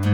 I'm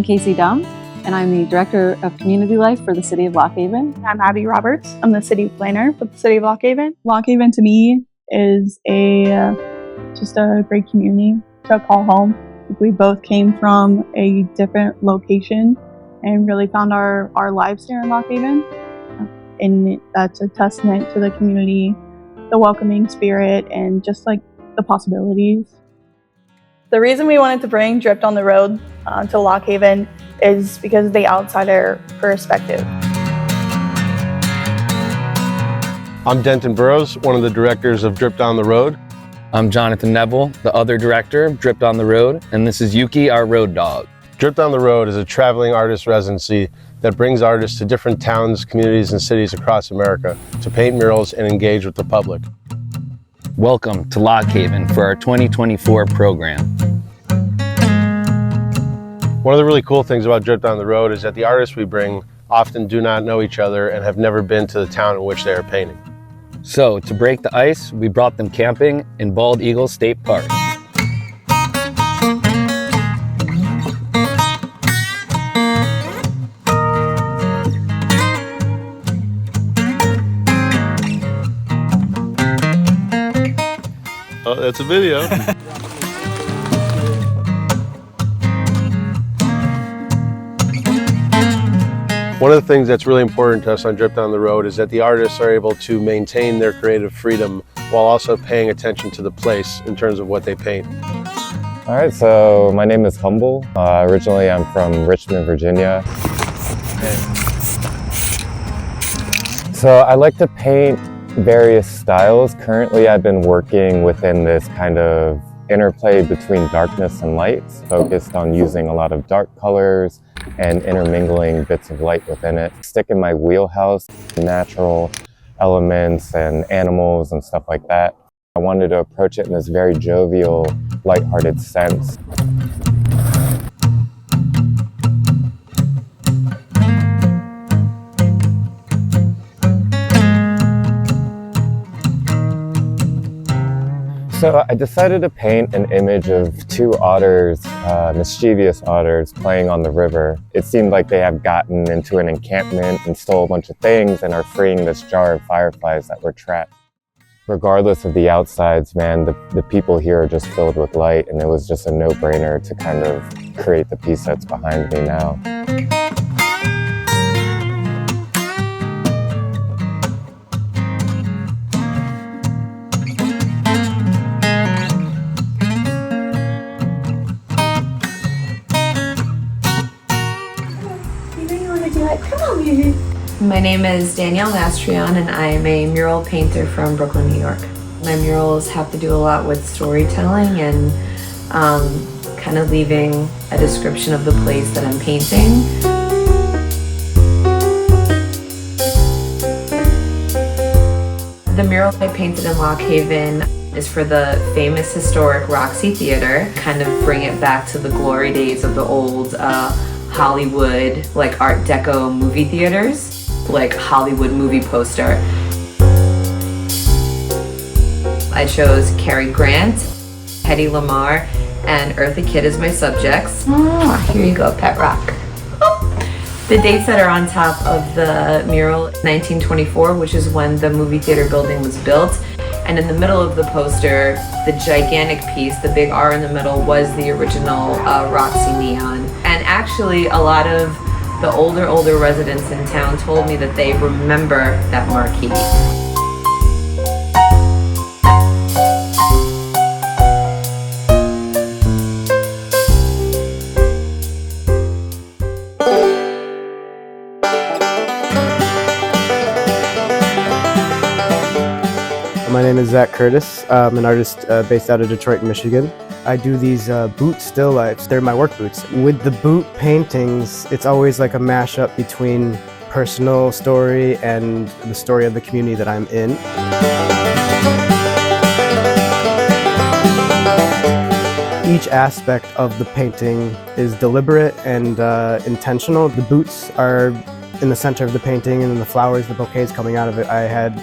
Casey Dumb, and I'm the Director of Community Life for the City of Lock Haven. I'm Abby Roberts. I'm the City Planner for the City of Lock Haven. Lock Haven to me is just a great community to call home. We both came from a different location and really found our lives here in Lock Haven. And that's a testament to the community, the welcoming spirit, and just like the possibilities. The reason we wanted to bring Dripped on the Road to Lock Haven is because of the outsider perspective. I'm Denton Burrows, one of the directors of Dripped on the Road. I'm Jonathan Neville, the other director of Dripped on the Road, and this is Yuki, our road dog. Dripped on the Road is a traveling artist residency that brings artists to different towns, communities, and cities across America to paint murals and engage with the public. Welcome to Lock Haven for our 2024 program. One of the really cool things about Dripped on the Road is that the artists we bring often do not know each other and have never been to the town in which they are painting. So, to break the ice, we brought them camping in Bald Eagle State Park. Oh, that's a video. One of the things that's really important to us on Dripped on the Road is that the artists are able to maintain their creative freedom while also paying attention to the place in terms of what they paint. All right, so my name is Humble. Originally, I'm from Richmond, Virginia. So I like to paint various styles. Currently, I've been working within this kind of interplay between darkness and lights, focused on using a lot of dark colors and intermingling bits of light within it. Stick in my wheelhouse, natural elements and animals and stuff like that. I wanted to approach it in this very jovial, lighthearted sense. So I decided to paint an image of two otters, mischievous otters, playing on the river. It seemed like they have gotten into an encampment and stole a bunch of things and are freeing this jar of fireflies that were trapped. Regardless of the outsides, man, the people here are just filled with light, and it was just a no-brainer to kind of create the piece that's behind me now. My name is Danielle Mastrion, and I am a mural painter from Brooklyn, New York. My murals have to do a lot with storytelling and kind of leaving a description of the place that I'm painting. The mural I painted in Lock Haven is for the famous historic Roxy Theater, kind of bring it back to the glory days of the old Hollywood, like Art Deco movie theaters, like Hollywood movie poster. I chose Cary Grant, Hedy Lamarr, and Eartha Kitt as my subjects. Here you go, Pet Rock. The dates that are on top of the mural, 1924, which is when the movie theater building was built. And in the middle of the poster, the gigantic piece, the big R in the middle, was the original Roxy neon. And actually, a lot of the older residents in town told me that they remember that marquee. My name is Zach Curtis. I'm an artist based out of Detroit, Michigan. I do these boot still lifes. They're my work boots. With the boot paintings, it's always like a mashup between personal story and the story of the community that I'm in. Each aspect of the painting is deliberate and intentional. The boots are in the center of the painting, and then the flowers, the bouquets coming out of it, I had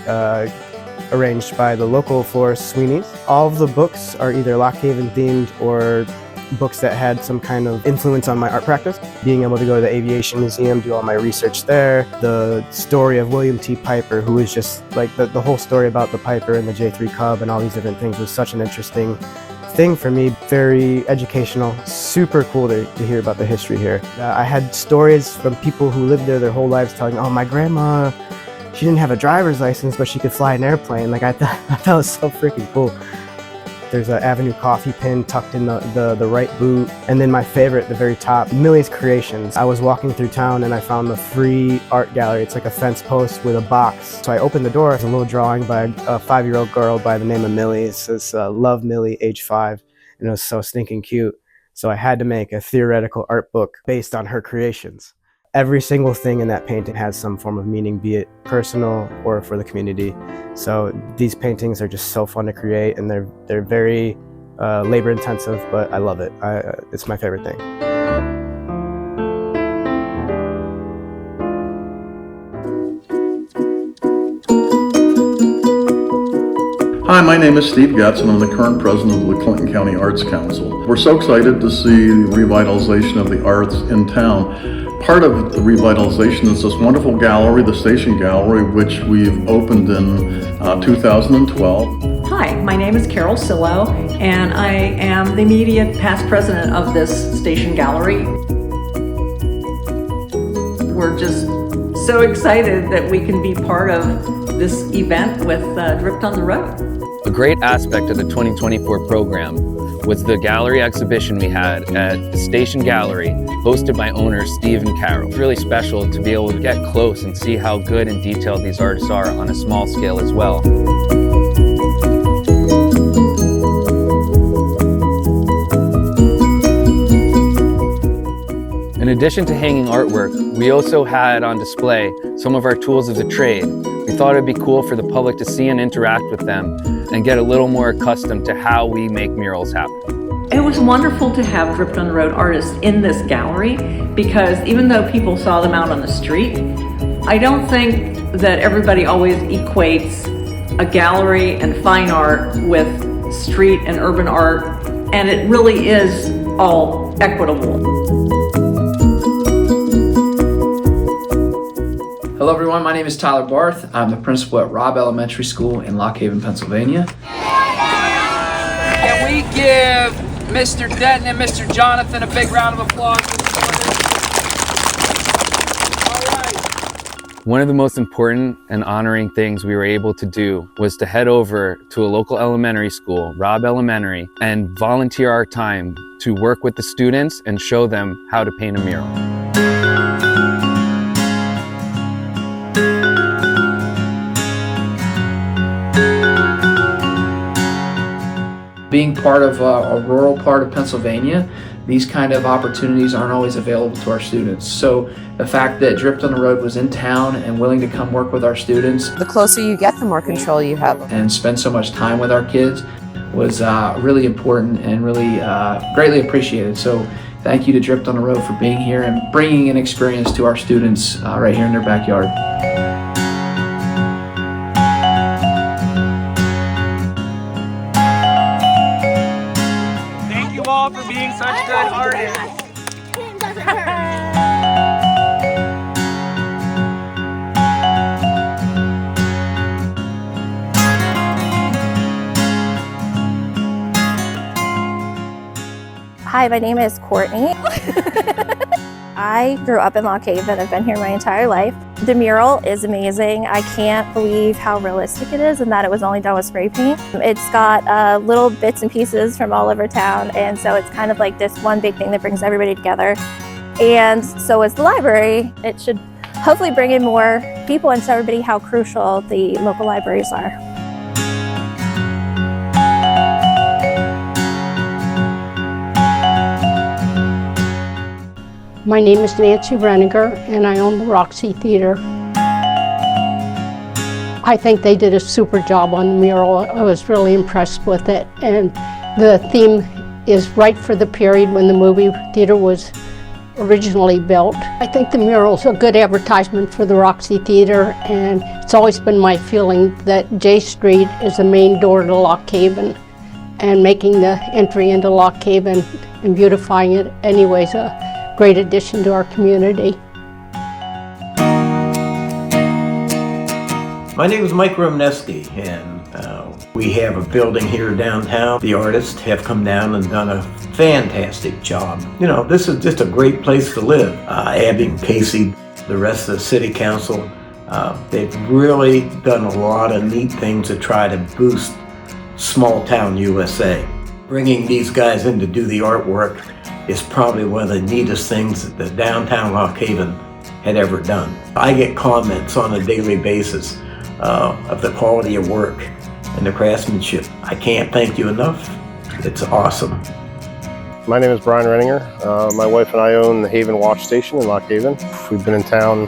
arranged by the local florist Sweeney's. All of the books are either Lock Haven themed or books that had some kind of influence on my art practice. Being able to go to the Aviation Museum, do all my research there. The story of William T. Piper, who was just like the whole story about the Piper and the J3 Cub and all these different things was such an interesting thing for me. Very educational, super cool to hear about the history here. I had stories from people who lived there their whole lives telling, oh, my grandma, she didn't have a driver's license, but she could fly an airplane. Like I thought it was so freaking cool. There's an Avenue coffee pin tucked in the right boot. And then my favorite at the very top, Millie's Creations. I was walking through town and I found the free art gallery. It's like a fence post with a box. So I opened the door. There's a little drawing by a 5-year-old girl by the name of Millie. It says, love Millie, age 5. And it was so stinking cute. So I had to make a theoretical art book based on her creations. Every single thing in that painting has some form of meaning, be it personal or for the community. So these paintings are just so fun to create, and they're very labor intensive, but I love it. It's my favorite thing. Hi, my name is Steve Getz, and I'm the current president of the Clinton County Arts Council. We're so excited to see the revitalization of the arts in town. Part of the revitalization is this wonderful gallery, the Station Gallery, which we've opened in 2012. Hi, my name is Carol Sillo, and I am the immediate past president of this Station Gallery. We're just so excited that we can be part of this event with Dripped on the Road. A great aspect of the 2024 program was the gallery exhibition we had at the Station Gallery, hosted by owners Steve and Carol. It's really special to be able to get close and see how good and detailed these artists are on a small scale as well. In addition to hanging artwork, we also had on display some of our tools of the trade. We thought it'd be cool for the public to see and interact with them and get a little more accustomed to how we make murals happen. It was wonderful to have Dripped on the Road artists in this gallery, because even though people saw them out on the street, I don't think that everybody always equates a gallery and fine art with street and urban art, and it really is all equitable. Hello everyone, my name is Tyler Barth. I'm the principal at Robb Elementary School in Lock Haven, Pennsylvania. Can we give Mr. Denton and Mr. Jonathan a big round of applause? All right. One of the most important and honoring things we were able to do was to head over to a local elementary school, Robb Elementary, and volunteer our time to work with the students and show them how to paint a mural. Being part of a rural part of Pennsylvania, these kind of opportunities aren't always available to our students. So the fact that Dripped on the Road was in town and willing to come work with our students. The closer you get, the more control you have. And spend so much time with our kids was really important and really greatly appreciated. So thank you to Dripped on the Road for being here and bringing an experience to our students right here in their backyard. For being such good artists. Hi, my name is Courtney. I grew up in Lock Haven. I've been here my entire life. The mural is amazing. I can't believe how realistic it is and that it was only done with spray paint. It's got little bits and pieces from all over town, and so it's kind of like this one big thing that brings everybody together. And so as the library, it should hopefully bring in more people and show everybody how crucial the local libraries are. My name is Nancy Reniger, and I own the Roxy Theater. I think they did a super job on the mural. I was really impressed with it, and the theme is right for the period when the movie theater was originally built. I think the mural's a good advertisement for the Roxy Theater, and it's always been my feeling that J Street is the main door to Lock Haven, and making the entry into Lock Haven and beautifying it anyway is a great addition to our community. My name is Mike Romneski, and we have a building here downtown. The artists have come down and done a fantastic job. You know, this is just a great place to live. Abby and Casey, the rest of the city council, they've really done a lot of neat things to try to boost small town USA. Bringing these guys in to do the artwork is probably one of the neatest things that downtown Lock Haven had ever done. I get comments on a daily basis of the quality of work and the craftsmanship. I can't thank you enough. It's awesome. My name is Brian Renninger. My wife and I own the Haven Wash Station in Lock Haven. We've been in town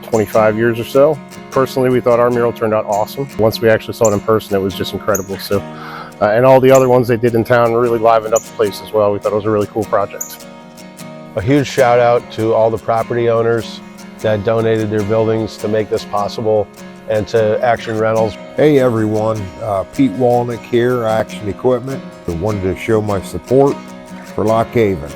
25 years or so. Personally, we thought our mural turned out awesome. Once we actually saw it in person, it was just incredible. So, and all the other ones they did in town really livened up the place as well. We thought it was a really cool project. A huge shout out to all the property owners that donated their buildings to make this possible, and to Action Rentals. Hey everyone, Pete Walnick here, Action Equipment. I wanted to show my support for Lock Haven.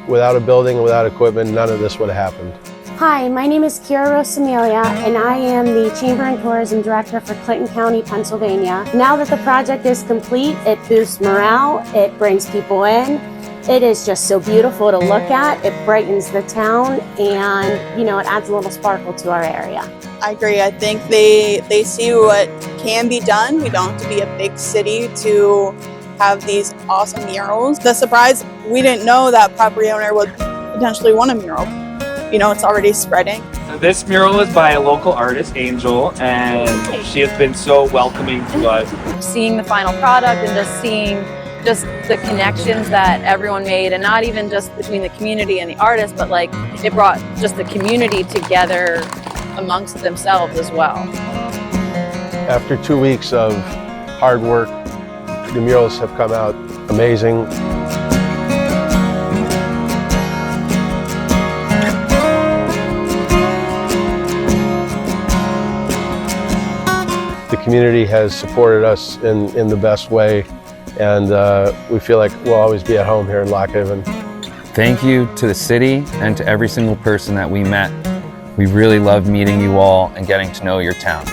Without a building and without equipment, none of this would have happened. Hi, my name is Kira Rosamilia, and I am the Chamber and Tourism Director for Clinton County, Pennsylvania. Now that the project is complete, it boosts morale, it brings people in. It is just so beautiful to look at. It brightens the town, and you know, it adds a little sparkle to our area. I agree. I think they see what can be done. We don't have to be a big city to have these awesome murals. The surprise, we didn't know that property owner would potentially want a mural. You know, it's already spreading. So this mural is by a local artist, Angel, and she has been so welcoming to us. Seeing the final product and just seeing just the connections that everyone made, and not even just between the community and the artist, but like it brought just the community together amongst themselves as well. After 2 weeks of hard work, the murals have come out amazing. The community has supported us in the best way, and we feel like we'll always be at home here in Lock Haven. Thank you to the city and to every single person that we met. We really loved meeting you all and getting to know your town.